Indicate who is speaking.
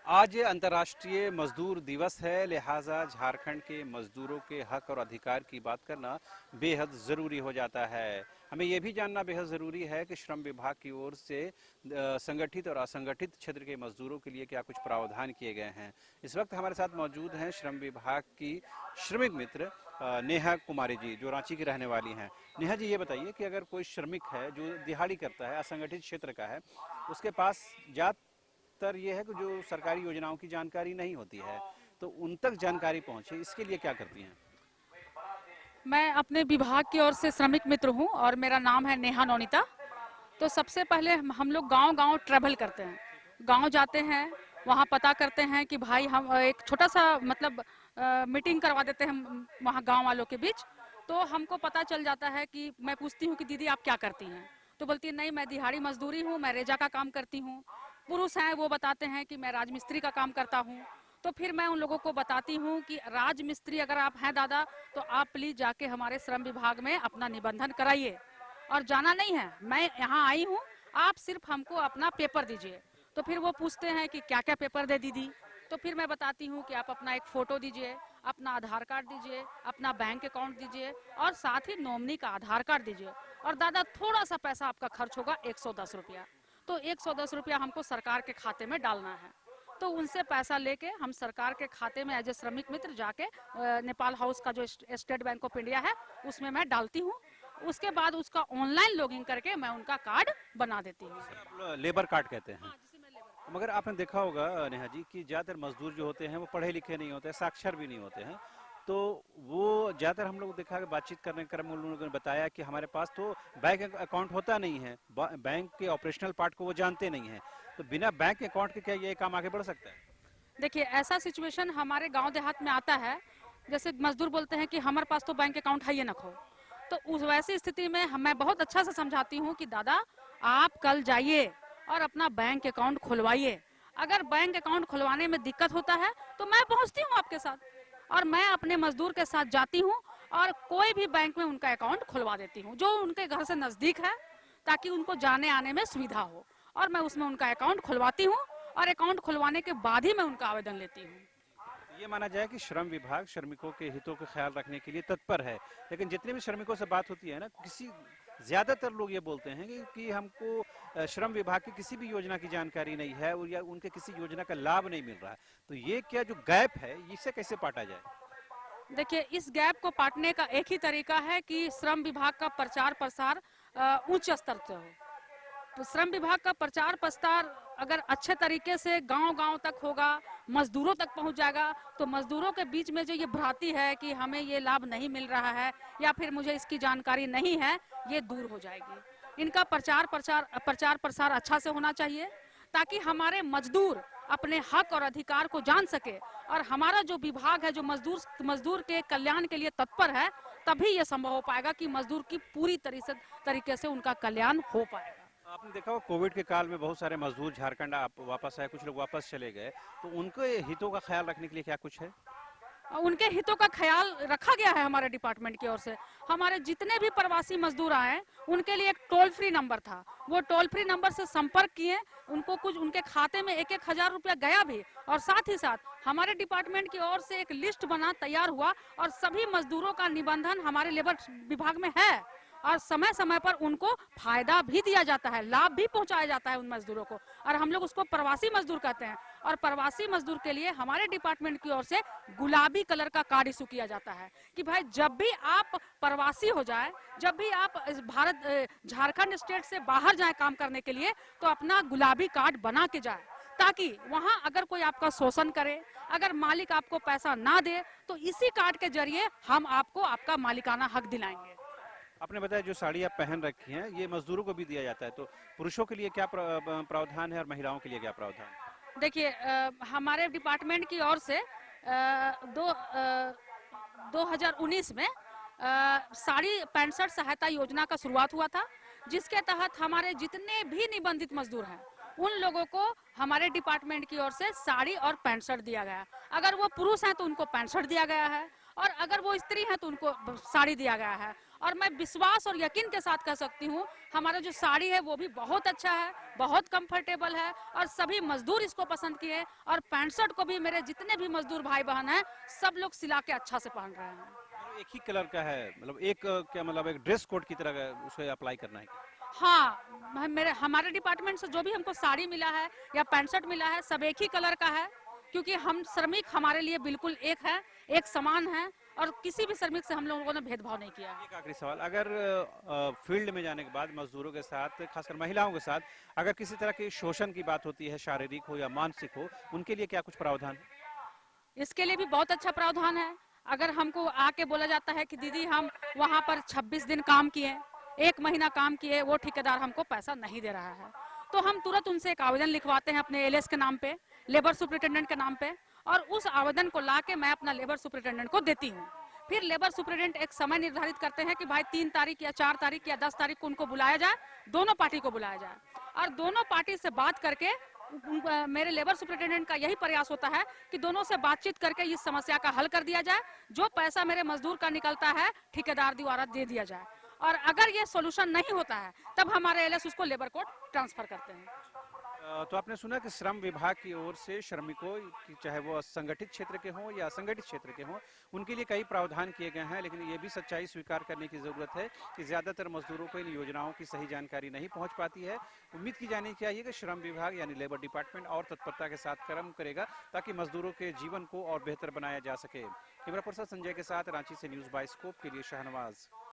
Speaker 1: आज अंतर्राष्ट्रीय मजदूर दिवस है, लिहाजा झारखंड के मजदूरों के हक और अधिकार की बात करना बेहद ज़रूरी हो जाता है। हमें यह भी जानना बेहद ज़रूरी है कि श्रम विभाग की ओर से संगठित और असंगठित क्षेत्र के मजदूरों के लिए क्या कुछ प्रावधान किए गए हैं। इस वक्त हमारे साथ मौजूद हैं श्रम विभाग की श्रमिक मित्र नेहा कुमारी जी, जो रांची की रहने वाली हैं। नेहा जी, ये बताइए कि अगर कोई श्रमिक है जो दिहाड़ी करता है, असंगठित क्षेत्र का है, उसके पास ज्यादातर ये है कि जो सरकारी योजनाओं की जानकारी नहीं होती है, तो उन तक जानकारी पहुंचे, इसके लिए क्या करती हैं?
Speaker 2: मैं अपने विभाग की ओर से श्रमिक मित्र हूँ और मेरा नाम है नेहा नोनिता। तो सबसे पहले हम लोग गांव-गांव ट्रैवल करते हैं। गांव जाते हैं, वहाँ पता करते हैं कि भाई हम एक छोटा सा मतलब मीटिंग करवा देते हैं वहाँ गांव वालों के बीच। तो हमको पता चल जाता है कि मैं पूछती हूँ कि दीदी आप क्या करती हैं? तो बोलती है नहीं मैं दिहाड़ी मजदूरी हूँ, मैं रेजा का काम करती हूँ। पुरुष हैं वो बताते हैं कि मैं राजमिस्त्री का काम करता हूँ। तो फिर मैं उन लोगों को बताती हूँ कि राजमिस्त्री अगर आप हैं दादा तो आप प्लीज जाके हमारे श्रम विभाग में अपना निबंधन कराइए और जाना नहीं है, मैं यहाँ आई हूँ, आप सिर्फ हमको अपना पेपर दीजिए। तो फिर वो पूछते हैं कि क्या क्या पेपर दे दीदी। तो फिर मैं बताती हूँ कि आप अपना एक फ़ोटो दीजिए, अपना आधार कार्ड दीजिए, अपना बैंक अकाउंट दीजिए और साथ ही नॉमिनी का आधार कार्ड दीजिए। और दादा थोड़ा सा पैसा आपका खर्च होगा 110 रुपया। तो 110 रुपया हमको सरकार के खाते में डालना है। तो उनसे पैसा लेके हम सरकार के खाते में एज ए श्रमिक मित्र जाके नेपाल हाउस का जो स्टेट बैंक ऑफ इंडिया है उसमें मैं डालती हूँ। उसके बाद उसका ऑनलाइन लॉगिन करके मैं उनका कार्ड बना देती हूँ।
Speaker 1: जिसे आप लेबर कार्ड कहते हैं।
Speaker 2: हाँ, जिसे मैं लेबर कार्ड।
Speaker 1: मगर आपने देखा होगा नेहा जी कि ज़्यादातर मजदूर जो होते हैं वो पढ़े लिखे नहीं होते, साक्षर भी नहीं होते हैं। तो वो ज़्यादातर हम लोग देखा कि बातचीत करने के क्रम में उन लोगों ने बताया कि हमारे पास तो बैंक अकाउंट होता नहीं है, बैंक के ऑपरेशनल पार्ट को वो जानते नहीं हैं। तो बिना बैंक अकाउंट के क्या ये काम आगे बढ़ सकता है?
Speaker 2: देखिए ऐसा सिचुएशन हमारे गांव देहात में आता है। जैसे मजदूर बोलते हैं कि हमारे पास तो बैंक अकाउंट है ये ना खो। तो उस वैसी स्थिति में मैं बहुत अच्छा से समझाती हूँ कि दादा आप कल जाइए और अपना बैंक अकाउंट खुलवाइए। अगर बैंक अकाउंट खुलवाने में दिक्कत होता है तो मैं पहुँचती हूँ आपके साथ और मैं अपने मजदूर के साथ जाती हूँ और कोई भी बैंक में उनका अकाउंट खुलवा देती हूँ जो उनके घर से नज़दीक है, ताकि उनको जाने आने में सुविधा हो। और मैं उसमें उनका अकाउंट खुलवाती हूँ और अकाउंट खुलवाने के बाद ही मैं उनका आवेदन लेती हूँ।
Speaker 1: तो ये माना जाए कि श्रम विभाग श्रमिकों के हितों का ख्याल रखने के लिए तत्पर है, लेकिन जितने भी श्रमिकों से बात होती है ना, किसी ज्यादातर लोग ये बोलते हैं कि हमको श्रम विभाग की किसी भी योजना की जानकारी नहीं है और या उनके किसी योजना का लाभ नहीं मिल रहा है। तो ये क्या जो गैप है, इसे कैसे पाटा जाए?
Speaker 2: देखिए इस गैप को पाटने का एक ही तरीका है कि श्रम विभाग का प्रचार प्रसार उच्च स्तर से हो। तो श्रम विभाग का प्रचार प्रसार अगर अच्छे तरीके से गांव-गांव तक होगा, मजदूरों तक पहुंच जाएगा, तो मजदूरों के बीच में जो ये भ्रांति है कि हमें ये लाभ नहीं मिल रहा है या फिर मुझे इसकी जानकारी नहीं है, ये दूर हो जाएगी। इनका प्रचार प्रसार अच्छा से होना चाहिए ताकि हमारे मजदूर अपने हक और अधिकार को जान सके। और हमारा जो विभाग है जो मजदूर के कल्याण के लिए तत्पर है, तभी ये संभव हो पाएगा कि मजदूर की पूरी तरीके से उनका कल्याण हो पाएगा।
Speaker 1: आपने देखा हो कोविड के काल में बहुत सारे मजदूर झारखंड आप वापस आए, कुछ लोग वापस चले गए। तो उनके हितों का ख्याल रखने के लिए क्या कुछ है?
Speaker 2: उनके हितों का ख्याल रखा गया है हमारे डिपार्टमेंट की ओर से। हमारे जितने भी प्रवासी मजदूर आए उनके लिए एक टोल फ्री नंबर था, वो टोल फ्री नंबर से संपर्क किए, उनको कुछ उनके खाते में 1-1 हजार रुपया गया भी। और साथ ही साथ हमारे डिपार्टमेंट की ओर से एक लिस्ट बना तैयार हुआ और सभी मजदूरों का निबंधन हमारे लेबर विभाग में है और समय समय पर उनको फायदा भी दिया जाता है, लाभ भी पहुंचाया जाता है उन मजदूरों को। और हम लोग उसको प्रवासी मजदूर कहते हैं। और प्रवासी मजदूर के लिए हमारे डिपार्टमेंट की ओर से गुलाबी कलर का कार्ड इशू किया जाता है कि भाई जब भी आप प्रवासी हो जाए, जब भी आप झारखंड स्टेट से बाहर जाए काम करने के लिए, तो अपना गुलाबी कार्ड बना के जाए, ताकि वहां अगर कोई आपका शोषण करे, अगर मालिक आपको पैसा ना दे, तो इसी कार्ड के जरिए हम आपको आपका मालिकाना हक दिलाएंगे।
Speaker 1: आपने बताया जो साड़ी आप पहन रखी हैं ये मजदूरों को भी दिया जाता है, तो पुरुषों के लिए क्या प्रावधान है और महिलाओं के लिए क्या प्रावधान है?
Speaker 2: देखिए हमारे डिपार्टमेंट की ओर से 2019 में साड़ी 65 सहायता योजना का शुरुआत हुआ था, जिसके तहत हमारे जितने भी निबंधित मजदूर हैं उन लोगों को हमारे डिपार्टमेंट की ओर से साड़ी और 65 दिया गया। अगर वो पुरुष हैं तो उनको 65 दिया गया है और अगर वो स्त्री हैं तो उनको साड़ी दिया गया है। और मैं विश्वास और यकीन के साथ कह सकती हूँ हमारा जो साड़ी है वो भी बहुत अच्छा है, बहुत कंफर्टेबल है और सभी मजदूर इसको पसंद किए। और पैंट शर्ट को भी मेरे जितने भी मजदूर भाई बहन हैं सब लोग सिला के अच्छा से पहन रहे हैं।
Speaker 1: मतलब एक ही कलर का है, मतलब एक क्या मतलब एक ड्रेस कोड की तरह का उसे अप्लाई करना है?
Speaker 2: हाँ, मेरे हमारे डिपार्टमेंट से जो भी हमको साड़ी मिला है या पैंट शर्ट मिला है सब एक ही कलर का है, क्योंकि हम श्रमिक हमारे लिए बिल्कुल एक है, एक समान है और किसी भी श्रमिक से हम लोगों ने भेदभाव नहीं किया है।
Speaker 1: एक आखिरी सवाल, अगर फील्ड में जाने के बाद मजदूरों के साथ, खासकर महिलाओं के साथ, अगर किसी तरह के शोषण की बात होती है, शारीरिक हो या मानसिक हो, उनके लिए क्या कुछ प्रावधान है?
Speaker 2: इसके लिए भी बहुत अच्छा प्रावधान है। अगर हमको आके बोला जाता है कि दीदी हम वहाँ पर 26 दिन काम किए, 1 महीना काम किए, वो ठेकेदार हमको पैसा नहीं दे रहा है, तो हम तुरंत उनसे एक आवेदन लिखवाते हैं अपने एलएस के नाम पे, लेबर सुपरिटेंडेंट के नाम पे, और उस आवेदन को लाके मैं अपना लेबर सुपरिटेंडेंट को देती हूँ। फिर लेबर सुपरिटेंडेंट एक समय निर्धारित करते हैं कि भाई 3 तारीख या 4 तारीख या 10 तारीख को उनको बुलाया जाए, दोनों पार्टी को बुलाया जाए और दोनों पार्टी से बात करके मेरे लेबर सुपरिटेंडेंट का यही प्रयास होता है कि दोनों से बातचीत करके इस समस्या का हल कर दिया जाए, जो पैसा मेरे मजदूर का निकलता है ठेकेदार द्वारा दे दिया जाए, और अगर ये सोल्यूशन नहीं होता है तब हमारे एलएस उसको लेबर कोर्ट ट्रांसफर करते हैं।
Speaker 1: तो आपने सुना कि श्रम विभाग की ओर से श्रमिकों की, चाहे वो संगठित क्षेत्र के हों या असंगठित क्षेत्र के हों, उनके लिए कई प्रावधान किए गए हैं, लेकिन ये भी सच्चाई स्वीकार करने की जरूरत है कि ज्यादातर मजदूरों को इन योजनाओं की सही जानकारी नहीं पहुंच पाती है। उम्मीद की जानी चाहिए कि श्रम विभाग यानी लेबर डिपार्टमेंट और तत्परता के साथ कर्म करेगा ताकि मजदूरों के जीवन को और बेहतर बनाया जा सके। कैमरा पर्सन संजय के साथ रांची से न्यूज बाय स्कोप के लिए शाहनवाज।